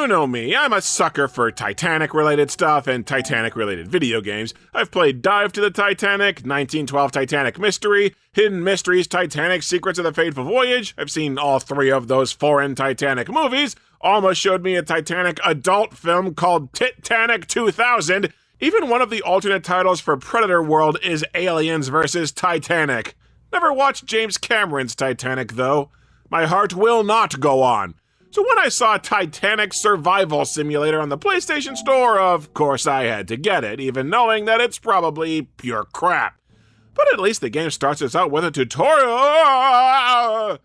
You know me, I'm a sucker for Titanic-related stuff and Titanic-related video games. I've played Dive to the Titanic, 1912 Titanic Mystery, Hidden Mysteries, Titanic, Secrets of the Fateful Voyage. I've seen all 3 of those foreign Titanic movies. Almost showed me a Titanic adult film called Titanic 2000. Even one of the alternate titles for Predator World is Aliens vs. Titanic. Never watched James Cameron's Titanic, though. My heart will not go on. So when I saw Titanic Survival Simulator on the PlayStation Store, of course I had to get it, even knowing that it's probably pure crap. But at least the game starts us out with a tutorial.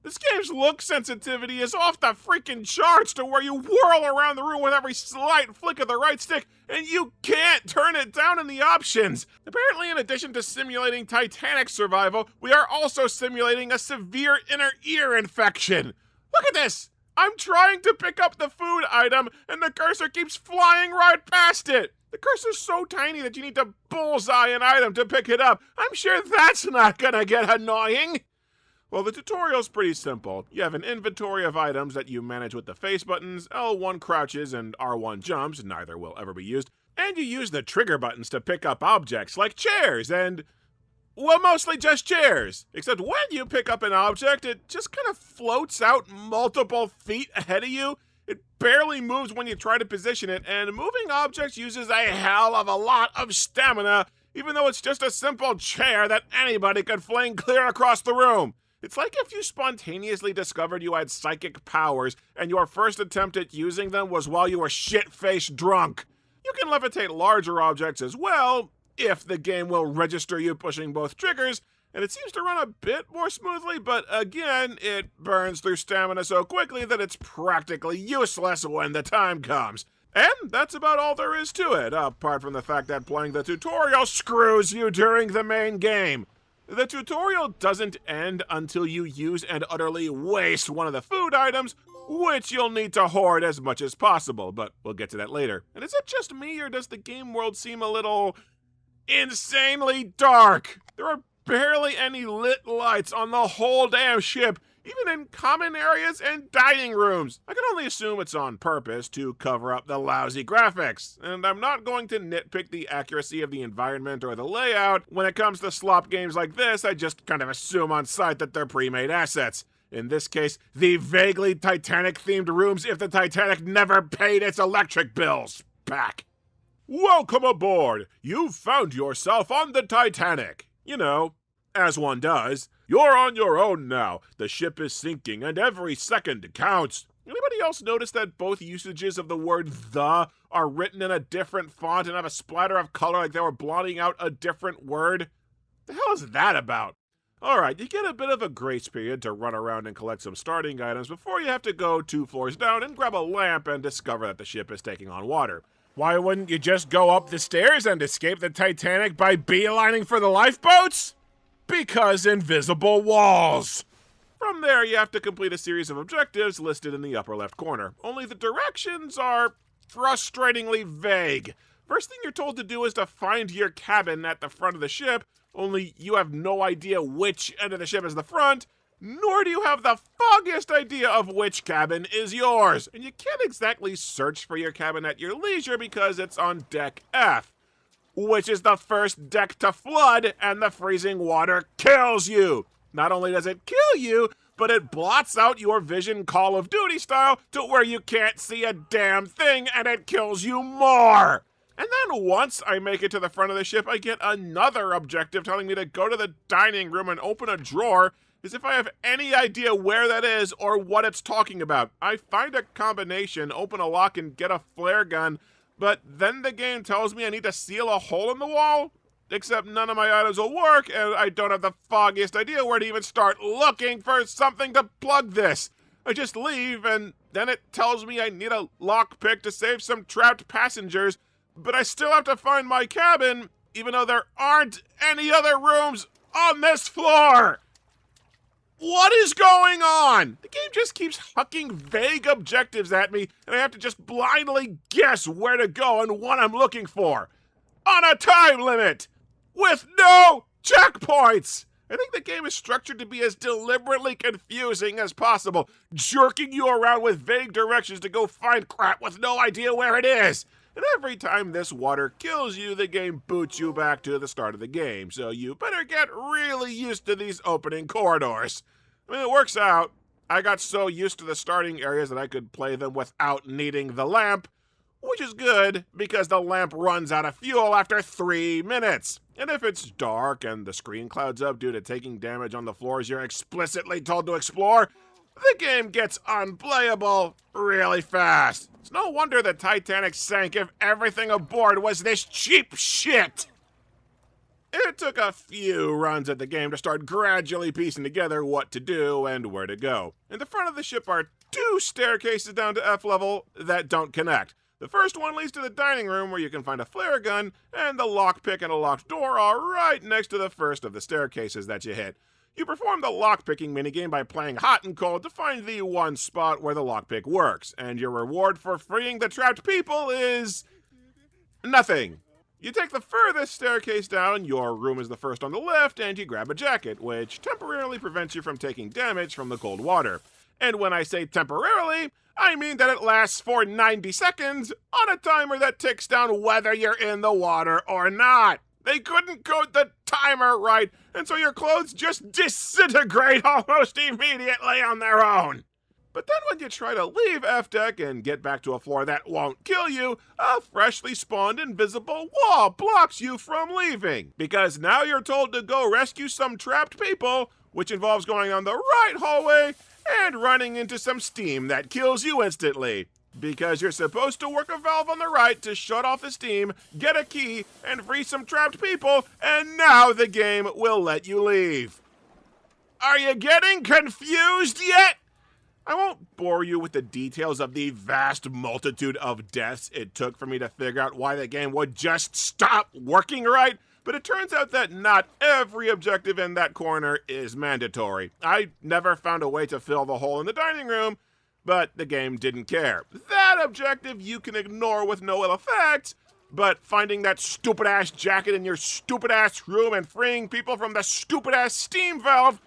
This game's look sensitivity is off the freaking charts to where you whirl around the room with every slight flick of the right stick, and you can't turn it down in the options. Apparently, in addition to simulating Titanic survival, we are also simulating a severe inner ear infection. Look at this! I'm trying to pick up the food item, and the cursor keeps flying right past it. The cursor's so tiny that you need to bullseye an item to pick it up. I'm sure that's not gonna get annoying. Well, the tutorial's pretty simple. You have an inventory of items that you manage with the face buttons, L1 crouches and R1 jumps, neither will ever be used, and you use the trigger buttons to pick up objects like chairs and, well, mostly just chairs. Except when you pick up an object, it just kind of floats out multiple feet ahead of you. It barely moves when you try to position it, and moving objects uses a hell of a lot of stamina, even though it's just a simple chair that anybody could fling clear across the room. It's like if you spontaneously discovered you had psychic powers, and your first attempt at using them was while you were shit-faced drunk. You can levitate larger objects as well, if the game will register you pushing both triggers, and it seems to run a bit more smoothly, but again, it burns through stamina so quickly that it's practically useless when the time comes. And that's about all there is to it, apart from the fact that playing the tutorial screws you during the main game. The tutorial doesn't end until you use and utterly waste one of the food items, which you'll need to hoard as much as possible, but we'll get to that later. And is it just me, or does the game world seem a little insanely dark? There are barely any lit lights on the whole damn ship, even in common areas and dining rooms. I can only assume it's on purpose to cover up the lousy graphics, and I'm not going to nitpick the accuracy of the environment or the layout. When it comes to slop games like this, I just kind of assume on sight that they're pre-made assets. In this case, the vaguely Titanic-themed rooms if the Titanic never paid its electric bills back. Welcome aboard! You've found yourself on the Titanic. You know, as one does. You're on your own now. The ship is sinking, and every second counts. Anybody else notice that both usages of the word "the" are written in a different font and have a splatter of color like they were blotting out a different word? The hell is that about? Alright, you get a bit of a grace period to run around and collect some starting items before you have to go 2 floors down and grab a lamp and discover that the ship is taking on water. Why wouldn't you just go up the stairs and escape the Titanic by beelining for the lifeboats? Because invisible walls! From there, you have to complete a series of objectives listed in the upper left corner. Only the directions are frustratingly vague. First thing you're told to do is to find your cabin at the front of the ship, only you have no idea which end of the ship is the front, nor do you have the foggiest idea of which cabin is yours. And you can't exactly search for your cabin at your leisure because it's on deck F, which is the first deck to flood, and the freezing water kills you. Not only does it kill you, but it blots out your vision Call of Duty style to where you can't see a damn thing, and it kills you more. And then once I make it to the front of the ship, I get another objective telling me to go to the dining room and open a drawer, as if I have any idea where that is or what it's talking about. I find a combination, open a lock, and get a flare gun, but then the game tells me I need to seal a hole in the wall, except none of my items will work, and I don't have the foggiest idea where to even start looking for something to plug this. I just leave, and then it tells me I need a lockpick to save some trapped passengers, but I still have to find my cabin, even though there aren't any other rooms on this floor. What is going on? The game just keeps hucking vague objectives at me, and I have to just blindly guess where to go and what I'm looking for. On a time limit! With no checkpoints! I think the game is structured to be as deliberately confusing as possible, jerking you around with vague directions to go find crap with no idea where it is. And every time this water kills you, the game boots you back to the start of the game, so you better get really used to these opening corridors. I mean, it works out. I got so used to the starting areas that I could play them without needing the lamp, which is good because the lamp runs out of fuel after 3 minutes. And if it's dark and the screen clouds up due to taking damage on the floors you're explicitly told to explore, the game gets unplayable really fast. It's no wonder the Titanic sank if everything aboard was this cheap shit. It took a few runs at the game to start gradually piecing together what to do and where to go. In the front of the ship are 2 staircases down to F level that don't connect. The first one leads to the dining room where you can find a flare gun, and the lockpick and a locked door are right next to the first of the staircases that you hit. You perform the lockpicking minigame by playing hot and cold to find the one spot where the lockpick works, and your reward for freeing the trapped people is nothing. You take the furthest staircase down, your room is the first on the left, and you grab a jacket, which temporarily prevents you from taking damage from the cold water. And when I say temporarily, I mean that it lasts for 90 seconds on a timer that ticks down whether you're in the water or not. They couldn't code the timer right, and so your clothes just disintegrate almost immediately on their own. But then when you try to leave F-Deck and get back to a floor that won't kill you, a freshly spawned invisible wall blocks you from leaving. Because now you're told to go rescue some trapped people, which involves going on the right hallway and running into some steam that kills you instantly. Because you're supposed to work a valve on the right to shut off the steam, get a key, and free some trapped people, and now the game will let you leave. Are you getting confused yet? I won't bore you with the details of the vast multitude of deaths it took for me to figure out why the game would just stop working right, but it turns out that not every objective in that corner is mandatory. I never found a way to fill the hole in the dining room, but the game didn't care. That objective you can ignore with no ill effect, but finding that stupid-ass jacket in your stupid-ass room and freeing people from the stupid-ass steam valve,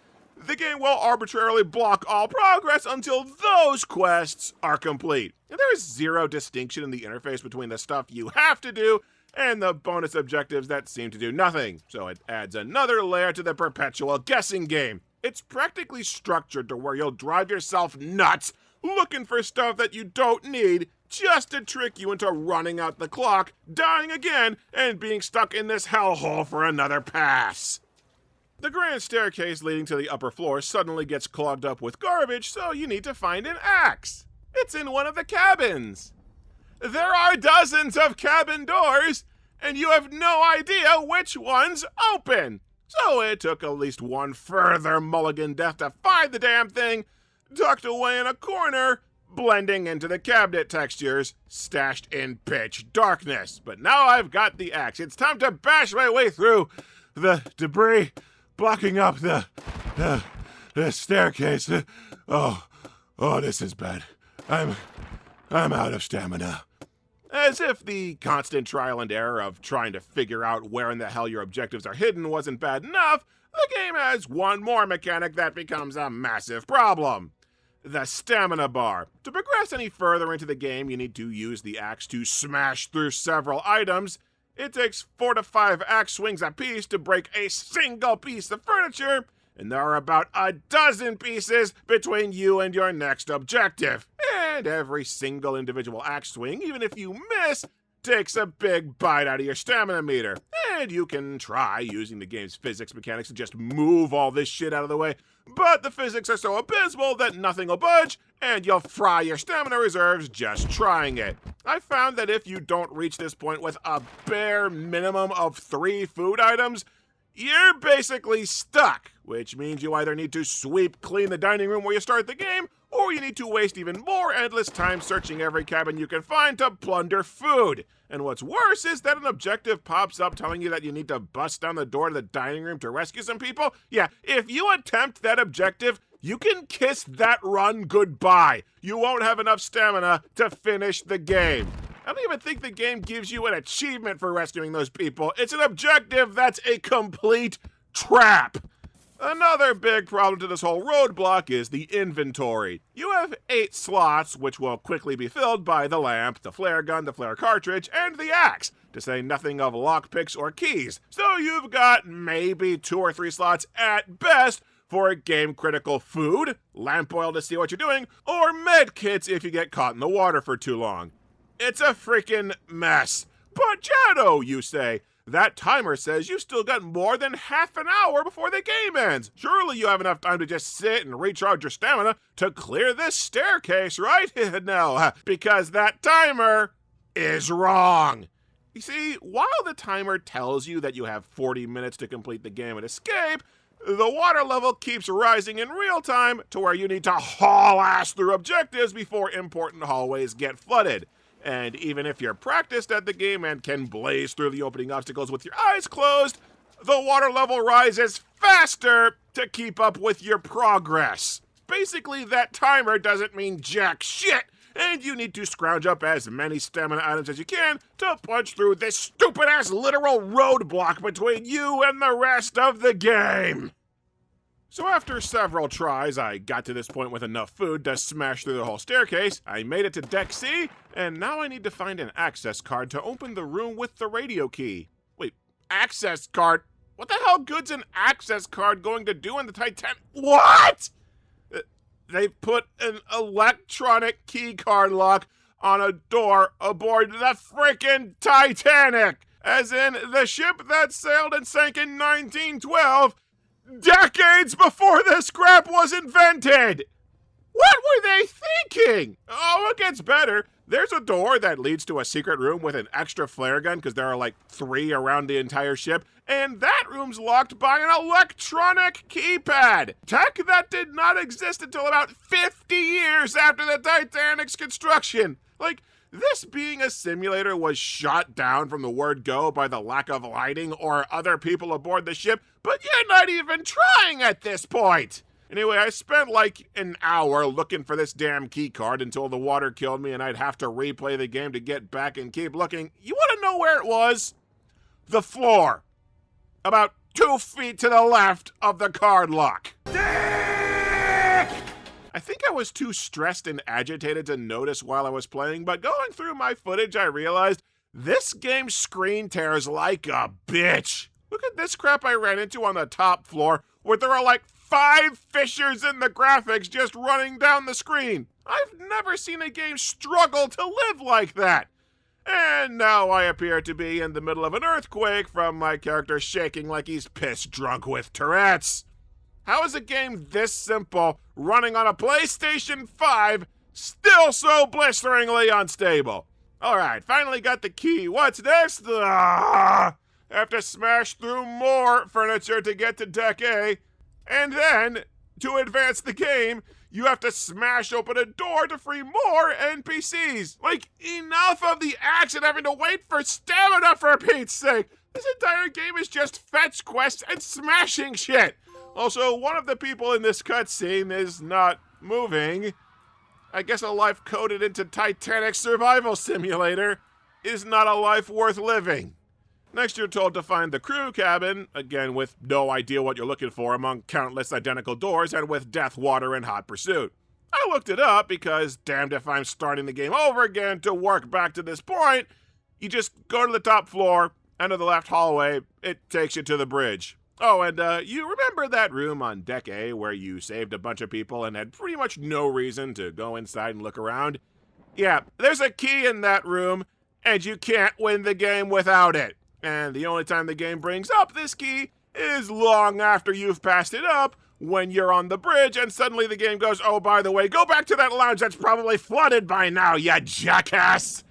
the game will arbitrarily block all progress until those quests are complete. And there is zero distinction in the interface between the stuff you have to do and the bonus objectives that seem to do nothing, so it adds another layer to the perpetual guessing game. It's practically structured to where you'll drive yourself nuts looking for stuff that you don't need just to trick you into running out the clock, dying again, and being stuck in this hellhole for another pass. The grand staircase leading to the upper floor suddenly gets clogged up with garbage, so you need to find an axe. It's in one of the cabins. There are dozens of cabin doors, and you have no idea which one's open. So it took at least one further mulligan death to find the damn thing, tucked away in a corner, blending into the cabinet textures, stashed in pitch darkness. But now I've got the axe. It's time to bash my way through the debris blocking up the staircase. Oh, this is bad. I'm out of stamina. As if the constant trial and error of trying to figure out where in the hell your objectives are hidden wasn't bad enough, the game has one more mechanic that becomes a massive problem. The stamina bar. To progress any further into the game, you need to use the axe to smash through several items. It takes 4 to 5 axe swings apiece to break a single piece of furniture, and there are about a dozen pieces between you and your next objective. And every single individual axe swing, even if you miss, takes a big bite out of your stamina meter. And you can try using the game's physics mechanics to just move all this shit out of the way, but the physics are so abysmal that nothing will budge, and you'll fry your stamina reserves just trying it. I found that if you don't reach this point with a bare minimum of 3 food items, you're basically stuck, which means you either need to sweep clean the dining room where you start the game, or you need to waste even more endless time searching every cabin you can find to plunder food. And what's worse is that an objective pops up telling you that you need to bust down the door to the dining room to rescue some people. Yeah, if you attempt that objective, you can kiss that run goodbye. You won't have enough stamina to finish the game. I don't even think the game gives you an achievement for rescuing those people. It's an objective that's a complete trap. Another big problem to this whole roadblock is the inventory. You have 8 slots, which will quickly be filled by the lamp, the flare gun, the flare cartridge, and the axe, to say nothing of lockpicks or keys. So you've got maybe 2 or 3 slots at best for game-critical food, lamp oil to see what you're doing, or med kits if you get caught in the water for too long. It's a freaking mess. But Jado, you say, that timer says you've still got more than half an hour before the game ends. Surely you have enough time to just sit and recharge your stamina to clear this staircase, right? No, because that timer is wrong. You see, while the timer tells you that you have 40 minutes to complete the game and escape, the water level keeps rising in real time to where you need to haul ass through objectives before important hallways get flooded. And even if you're practiced at the game and can blaze through the opening obstacles with your eyes closed, the water level rises faster to keep up with your progress. Basically, that timer doesn't mean jack shit, and you need to scrounge up as many stamina items as you can to punch through this stupid-ass literal roadblock between you and the rest of the game. So after several tries, I got to this point with enough food to smash through the whole staircase. I made it to Deck C, and now I need to find an access card to open the room with the radio key. Wait, access card? What the hell good's an access card going to do in the Titanic? What? They put an electronic key card lock on a door aboard the frickin' Titanic! As in, the ship that sailed and sank in 1912, decades before this crap was invented! What were they thinking? Oh, it gets better. There's a door that leads to a secret room with an extra flare gun, because there are like 3 around the entire ship, and that room's locked by an electronic keypad. Tech that did not exist until about 50 years after the Titanic's construction. Like, this being a simulator was shot down from the word go by the lack of lighting or other people aboard the ship, but you're not even trying at this point. Anyway, I spent like an hour looking for this damn key card until the water killed me and I'd have to replay the game to get back and keep looking. You want to know where it was? The floor. About 2 feet to the left of the card lock. Dick! I think I was too stressed and agitated to notice while I was playing, but going through my footage, I realized this game's screen tears like a bitch. Look at this crap I ran into on the top floor, where there are like 5 fissures in the graphics just running down the screen. I've never seen a game struggle to live like that. And now I appear to be in the middle of an earthquake from my character shaking like he's piss drunk with Tourette's. How is a game this simple, running on a PlayStation 5, still so blisteringly unstable? Alright, finally got the key. What's next? Have to smash through more furniture to get to Deck A. And then, to advance the game, you have to smash open a door to free more NPCs. Like, enough of the action having to wait for stamina, for Pete's sake. This entire game is just fetch quests and smashing shit. Also, one of the people in this cutscene is not moving. I guess a life coded into Titanic Survival Simulator is not a life worth living. Next, you're told to find the crew cabin, again with no idea what you're looking for among countless identical doors and with death, water, and hot pursuit. I looked it up because damned if I'm starting the game over again to work back to this point. You just go to the top floor, enter the left hallway, it takes you to the bridge. Oh, and you remember that room on Deck A where you saved a bunch of people and had pretty much no reason to go inside and look around? Yeah, there's a key in that room, and you can't win the game without it. And the only time the game brings up this key is long after you've passed it up, when you're on the bridge, and suddenly the game goes, oh, by the way, go back to that lounge that's probably flooded by now, you jackass!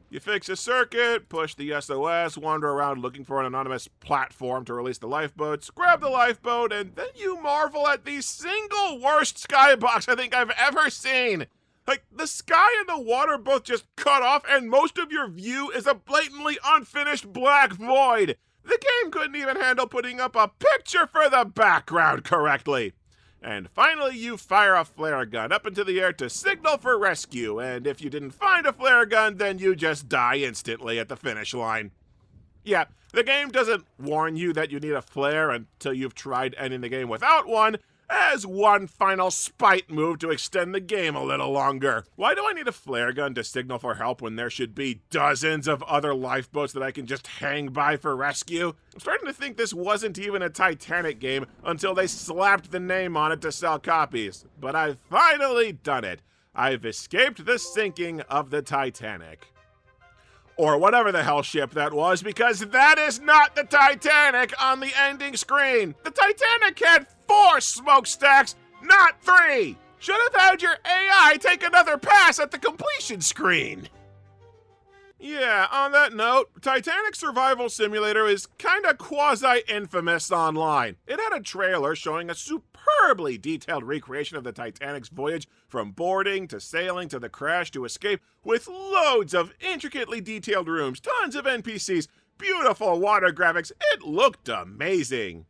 You fix a circuit, push the SOS, wander around looking for an anonymous platform to release the lifeboats, grab the lifeboat, and then you marvel at the single worst skybox I think I've ever seen. Like, the sky and the water both just cut off, and most of your view is a blatantly unfinished black void. The game couldn't even handle putting up a picture for the background correctly. And finally, you fire a flare gun up into the air to signal for rescue, and if you didn't find a flare gun, then you just die instantly at the finish line. Yeah, the game doesn't warn you that you need a flare until you've tried ending the game without one, as one final spite move to extend the game a little longer. Why do I need a flare gun to signal for help when there should be dozens of other lifeboats that I can just hang by for rescue? I'm starting to think this wasn't even a Titanic game until they slapped the name on it to sell copies. But I've finally done it. I've escaped the sinking of the Titanic. Or whatever the hell ship that was, because that is not the Titanic on the ending screen. The Titanic had 4 smokestacks, not 3. Should have had your AI take another pass at the completion screen. Yeah, on that note, Titanic Survival Simulator is kinda quasi-infamous online. It had a trailer showing a superbly detailed recreation of the Titanic's voyage from boarding to sailing to the crash to escape, with loads of intricately detailed rooms, tons of NPCs, beautiful water graphics. It looked amazing.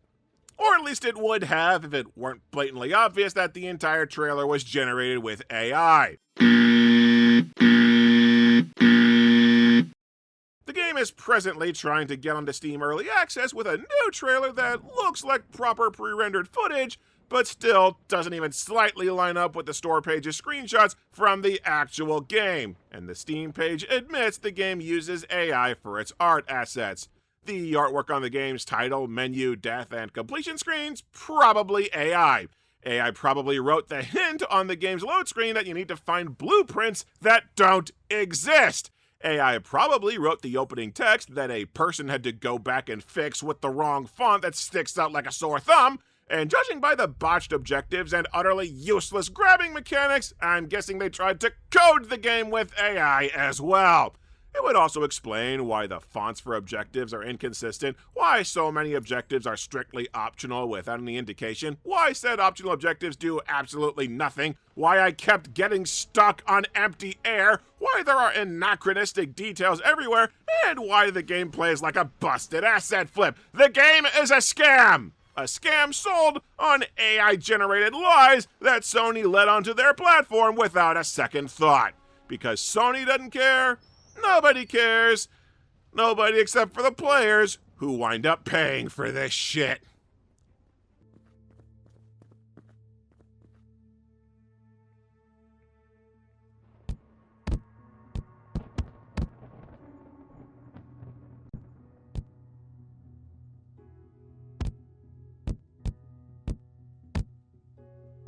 Or at least it would have if it weren't blatantly obvious that the entire trailer was generated with AI. The game is presently trying to get onto Steam Early Access with a new trailer that looks like proper pre-rendered footage, but still doesn't even slightly line up with the store page's screenshots from the actual game. And the Steam page admits the game uses AI for its art assets. The artwork on the game's title, menu, death, and completion screens, probably AI. AI probably wrote the hint on the game's load screen that you need to find blueprints that don't exist. AI probably wrote the opening text that a person had to go back and fix with the wrong font that sticks out like a sore thumb, and judging by the botched objectives and utterly useless grabbing mechanics, I'm guessing they tried to code the game with AI as well. It would also explain why the fonts for objectives are inconsistent, why so many objectives are strictly optional without any indication, why said optional objectives do absolutely nothing, why I kept getting stuck on empty air, why there are anachronistic details everywhere, and why the game plays like a busted asset flip. The game is a scam! A scam sold on AI-generated lies that Sony let onto their platform without a second thought. Because Sony doesn't care, nobody cares. Nobody except for the players who wind up paying for this shit.